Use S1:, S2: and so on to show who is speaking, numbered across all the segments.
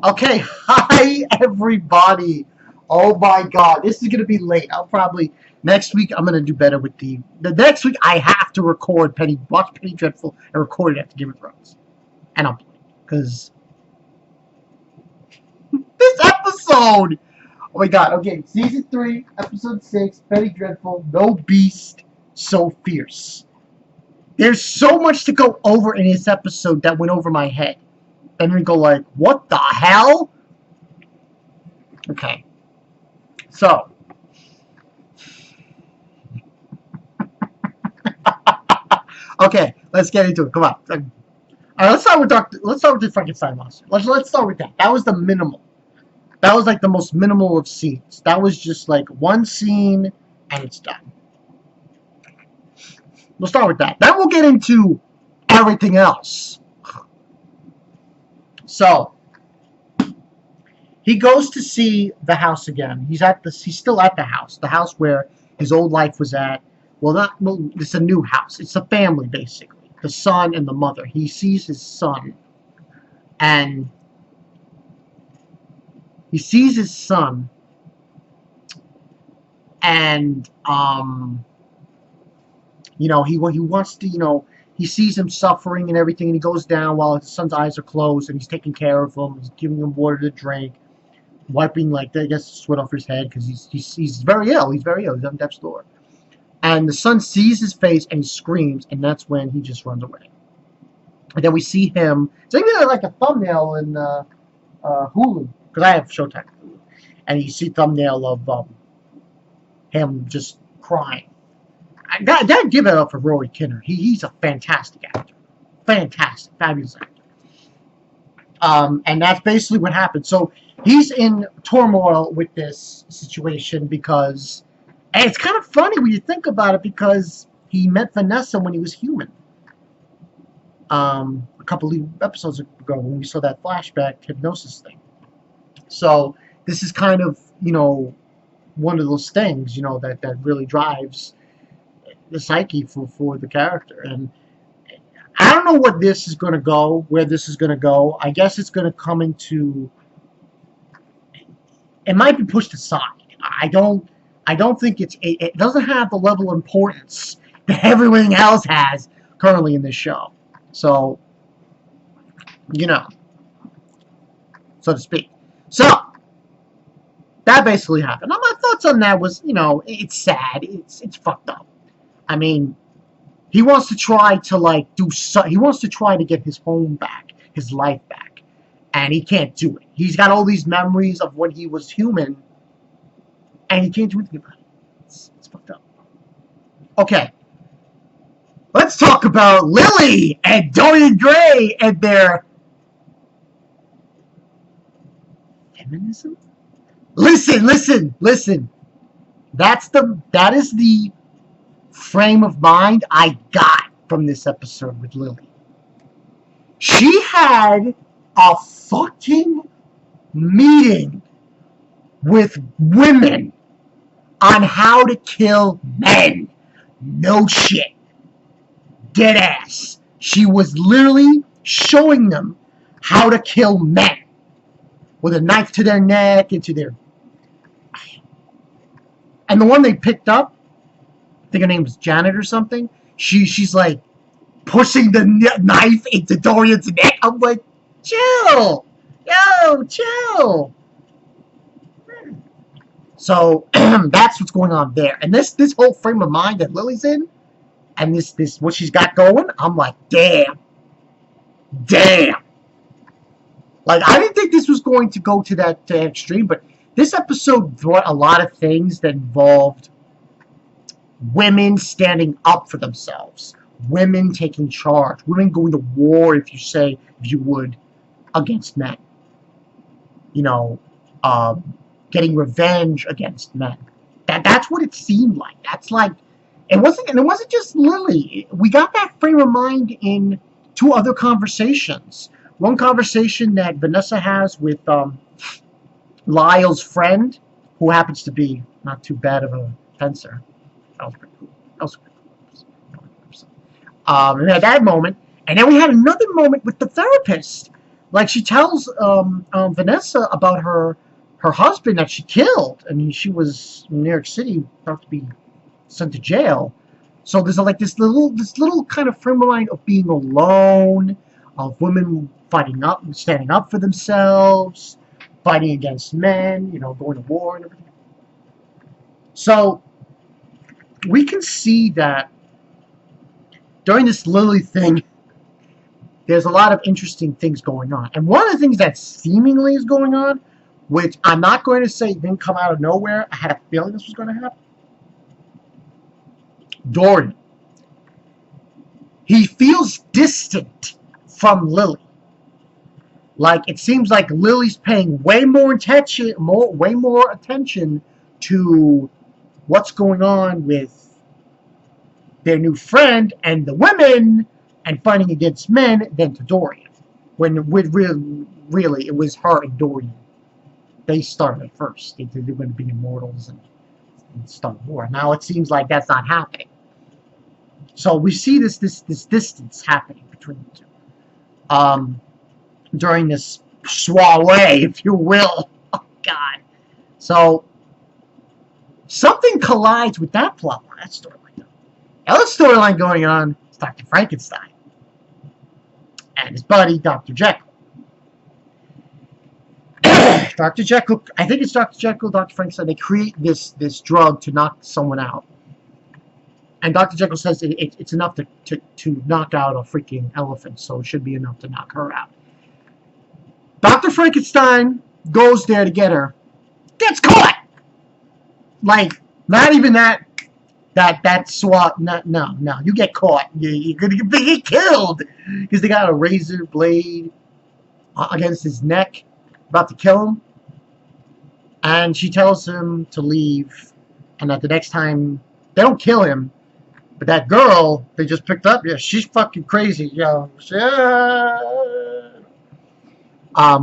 S1: Okay, hi everybody. Oh my god, this is gonna be late. I'll probably next week I'm gonna do better with the next week I have to record watch Penny Dreadful and record it after Game of Thrones. And I'll because this episode. Oh my god, okay, season 3, episode 6, Penny Dreadful, no beast, so fierce. There's so much to go over in this episode that went over my head. And we go like, what the hell? Okay. So, okay, let's get into it. Come on. All right, let's start with Let's start with the Frankenstein monster. Let's start with that. That was the minimal. That was like the most minimal of scenes. That was just like one scene and it's done. We'll start with that. Then we'll get into everything else. So he goes to see the house again. He's still at the house where his old life was at. Well, it's a new house. It's a family basically. The son and the mother. He sees his son, and he wants to, he sees him suffering and everything, and he goes down while his son's eyes are closed, and he's taking care of him. He's giving him water to drink, wiping, like, I guess, sweat off his head, because he's very ill. He's very ill. He's on death's door. And the son sees his face, and he screams, and that's when he just runs away. And then we see him, it's like a thumbnail in Hulu, because I have Showtime, and you see thumbnail of him just crying. I gotta give it up for Rory Kinnear. He's a fantastic actor. Fantastic. Fabulous actor. And that's basically what happened. So he's in turmoil with this situation because, and it's kind of funny when you think about it, because he met Vanessa when he was human. A couple of episodes ago when we saw that flashback hypnosis thing. So this is kind of, one of those things, that really drives the psyche for the character. And I don't know where this is going to go. I guess it's going to come into, it might be pushed aside. I don't think it doesn't have the level of importance that everything else has currently in this show. So, so to speak. So, that basically happened. Now, my thoughts on that was, it's sad. It's fucked up. I mean, he wants to try to, he wants to try to get his home back, his life back. And he can't do it. He's got all these memories of when he was human, and he can't do anything about it. It's fucked up. Okay. Let's talk about Lily and Dorian Gray and their feminism? Listen. That is the frame of mind I got from this episode with Lily. She had a fucking meeting with women on how to kill men. No shit. Dead ass. She was literally showing them how to kill men. With a knife to their neck, into their... And the one they picked up, I think her name was Janet or something, she's like pushing the knife into Dorian's neck. I'm like, chill. Yo, chill. So that's what's going on there. And this whole frame of mind that Lily's in, and this what she's got going, I'm like, damn. Like, I didn't think this was going to go to that extreme, but this episode brought a lot of things that involved women standing up for themselves, women taking charge, women going to war, if you would, against men. Getting revenge against men. That's what it seemed like. That's like, it wasn't just Lily. We got that frame of mind in 2 other conversations. One conversation that Vanessa has with Lyle's friend, who happens to be not too bad of a fencer. That was pretty cool. We had that moment, and then we had another moment with the therapist, Like she tells Vanessa about her husband that she killed, and she was in New York City about to be sent to jail. So there's like this little kind of frame of mind of being alone, of women fighting up, standing up for themselves, fighting against men, going to war and everything. So we can see that during this Lily thing, there's a lot of interesting things going on. And one of the things that seemingly is going on, which I'm not going to say didn't come out of nowhere, I had a feeling this was going to happen. Dorian. He feels distant from Lily. Like it seems like Lily's paying way more attention to what's going on with their new friend and the women and fighting against men than to Dorian. When really it was her and Dorian. They started it first. They were going to be immortals and start war. Now it seems like that's not happening. So we see this distance happening between the two. During this soiree, if you will. Oh God. So something collides with that plot line, that storyline. The other storyline going on is Dr. Frankenstein and his buddy Dr. Jekyll. Dr. Jekyll, I think it's Dr. Jekyll, Dr. Frankenstein. They create this drug to knock someone out. And Dr. Jekyll says it's enough to knock out a freaking elephant, so it should be enough to knock her out. Dr. Frankenstein goes there to get her, gets caught! Like, not even that SWAT, no, you get caught. You're gonna get killed! Because they got a razor blade against his neck, about to kill him. And she tells him to leave, and that the next time, they don't kill him, but that girl they just picked up, yeah, she's fucking crazy, yo.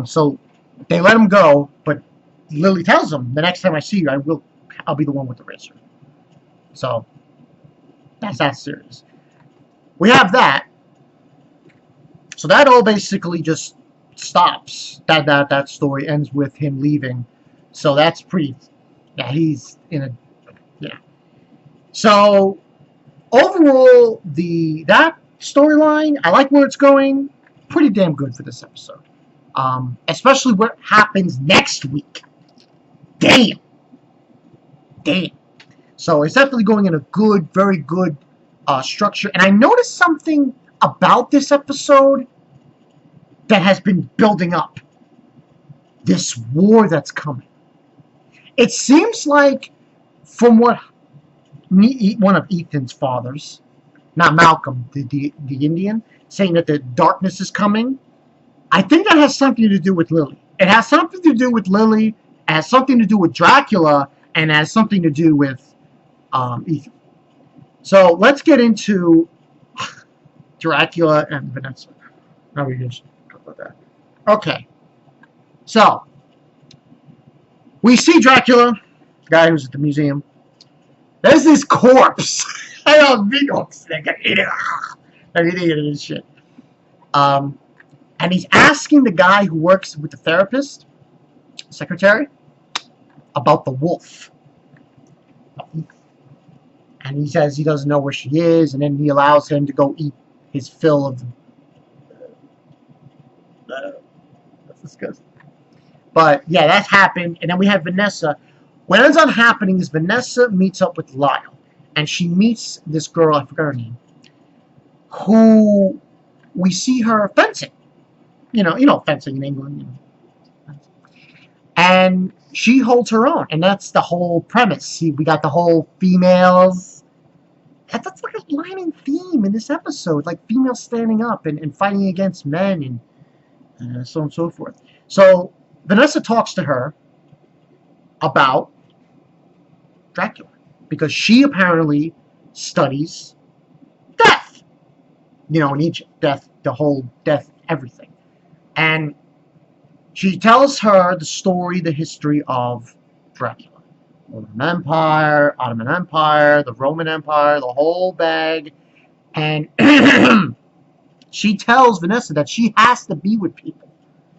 S1: So they let him go, but Lily tells him, the next time I see you, I'll be the one with the razor. So that's that serious. We have that. So that all basically just stops. That story ends with him leaving. So that's pretty. Yeah, he's in a. Yeah. So overall, that storyline, I like where it's going. Pretty damn good for this episode. Especially what happens next week. Damn. So it's definitely going in a good, very good structure. And I noticed something about this episode that has been building up. This war that's coming. It seems like, from what one of Ethan's fathers, not Malcolm, the Indian, saying that the darkness is coming. I think that has something to do with Lily. It has something to do with Lily, it has something to do with Dracula, and it has something to do with Ethan. So let's get into Dracula and Vanessa. Now we just talk about that. Okay. So we see Dracula, the guy who's at the museum. There's this corpse. I don't know, I'm eating this shit. And he's asking the guy who works with the therapist, secretary, about the wolf. And he says he doesn't know where she is, and then he allows him to go eat his fill of. That's disgusting. But yeah, that's happened. And then we have Vanessa. What ends up happening is Vanessa meets up with Lyle, and she meets this girl, I forgot her name, who we see her fencing. You know, fencing in England. And she holds her own, and that's the whole premise. See, we got the whole females. That's like a line and theme in this episode, like females standing up and fighting against men and so on and so forth. So Vanessa talks to her about Dracula because she apparently studies death. In Egypt, death, the whole death, everything. And she tells her the story, the history of Dracula. Ottoman Empire, the Roman Empire, the whole bag. And she tells Vanessa that she has to be with people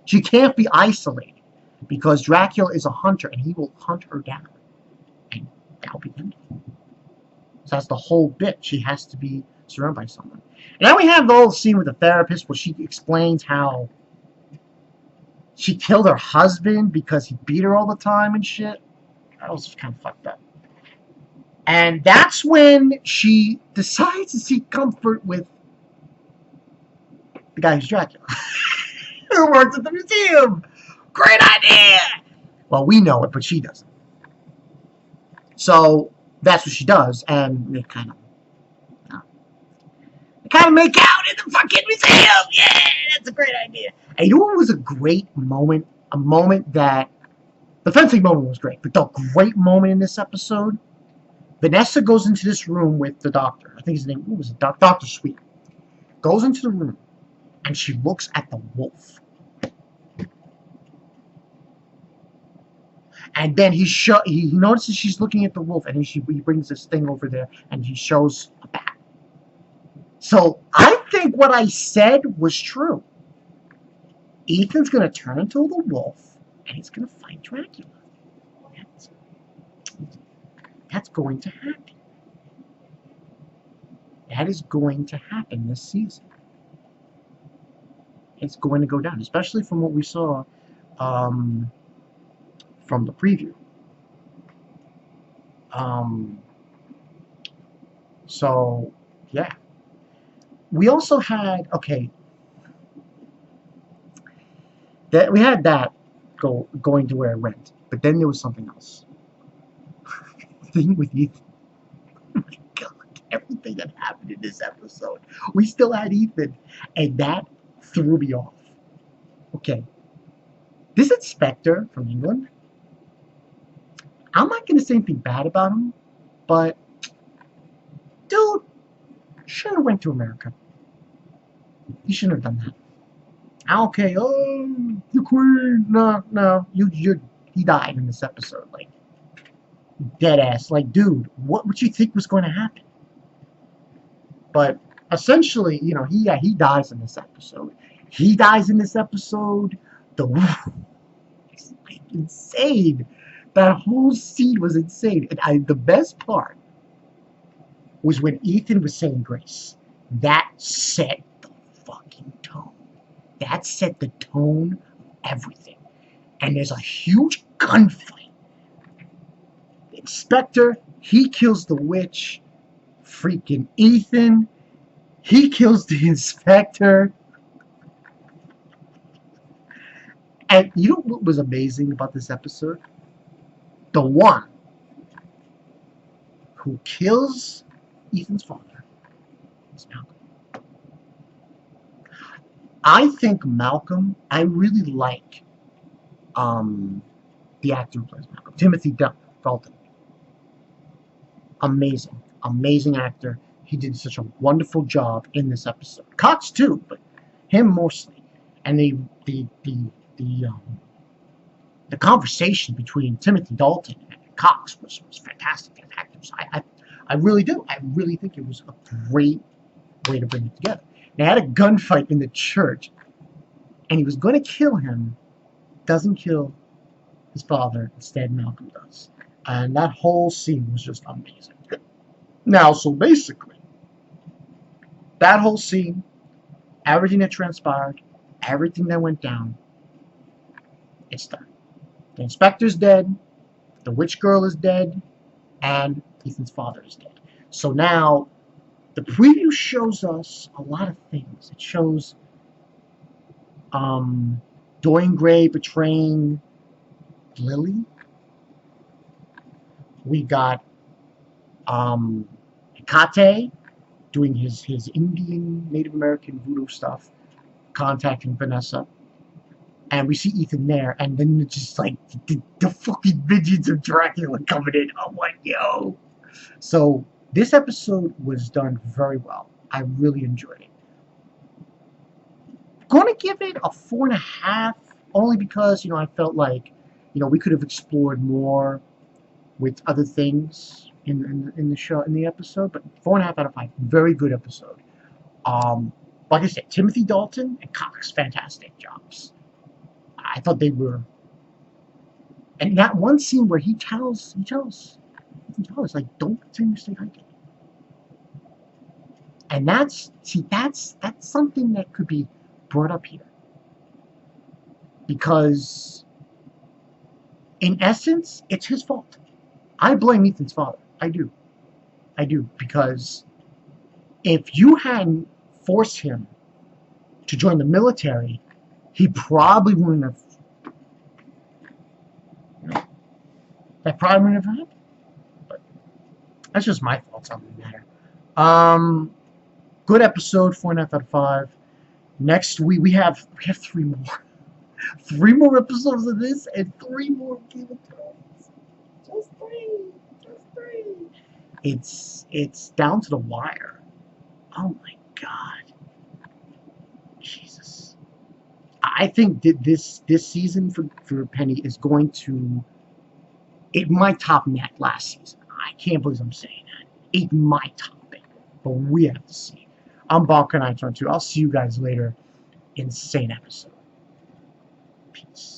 S1: She can't be isolated because Dracula is a hunter and he will hunt her down. And that'll be the So that's the whole bit. She has to be surrounded by someone. And then we have the whole scene with the therapist where she explains how she killed her husband because he beat her all the time and shit. That was kind of fucked up. And that's when she decides to seek comfort with the guy who's Dracula, who works at the museum. Great idea! Well, we know it, but she doesn't. So that's what she does, and they kind of make out in the fucking museum. Yeah, that's a great idea. And you know what was a great moment? A moment that the fencing moment was great, but the great moment in this episode, Vanessa goes into this room with the doctor. I think his name was Dr. Sweet. Goes into the room and she looks at the wolf. And then he notices she's looking at the wolf, and he brings this thing over there, and he shows a bat. So I think what I said was true. Ethan's going to turn into the wolf, and he's going to fight Dracula. That's going to happen. That is going to happen this season. It's going to go down, especially from what we saw from the preview. So, yeah. We also had, that we had that going to where it went, but then there was something else. The thing with Ethan. Oh my God, everything that happened in this episode. We still had Ethan, and that threw me off. Okay. This inspector from England, I'm not going to say anything bad about him, but dude, should have went to America. You shouldn't have done that. Okay, oh, the Queen. No, he died in this episode, like dead ass. Like, dude, what would you think was going to happen? But essentially, he dies in this episode. He dies in this episode. It's like insane. That whole scene was insane. And the best part was when Ethan was saying grace. That set the fucking tone. That set the tone of everything. And there's a huge gunfight. The inspector, he kills the witch. Freaking Ethan, he kills the inspector. And you know what was amazing about this episode? The one who kills Ethan's father is Malcolm. I think Malcolm, I really like the actor who plays Malcolm, Timothy Dalton. Amazing actor. He did such a wonderful job in this episode. Cox too, but him mostly. And the conversation between Timothy Dalton and Cox was fantastic as actors. I really do. I really think it was a great way to bring it together. They had a gunfight in the church, and he was going to kill him. Doesn't kill his father. Instead, Malcolm does. And that whole scene was just amazing. Now, so basically, that whole scene, everything that transpired, everything that went down, it's done. The inspector's dead, the witch girl is dead, and Ethan's father is dead. So now, the preview shows us a lot of things. It shows Dorian Gray betraying Lily. We got Hecate doing his Indian, Native American voodoo stuff, contacting Vanessa. And we see Ethan there, and then it's just like the fucking visions of Dracula coming in. I'm like, yo. So this episode was done very well. I really enjoyed it. Going to give it a 4.5, only because I felt like we could have explored more with other things in the show, in the episode. But 4.5 out of 5, very good episode. Like I said, Timothy Dalton and Cox, fantastic jobs. I thought they were. And that one scene where he tells like, don't continue to stay hiking. And that's something that could be brought up here. Because in essence, it's his fault. I blame Ethan's father. I do. Because if you hadn't forced him to join the military, he probably wouldn't have. That probably wouldn't have happened. But that's just my thoughts on the matter. Good episode, 4.5 out of 5. Next week we have 3 more. 3 more episodes of this and 3 more Game of Thrones. Just 3. It's down to the wire. Oh my God. Jesus. I think that this season for Penny is going to. It might top net last season. I can't believe I'm saying that. It might top it. But we have to see. I'm Balkan I Turn 2. I'll see you guys later. Insane episode. Peace.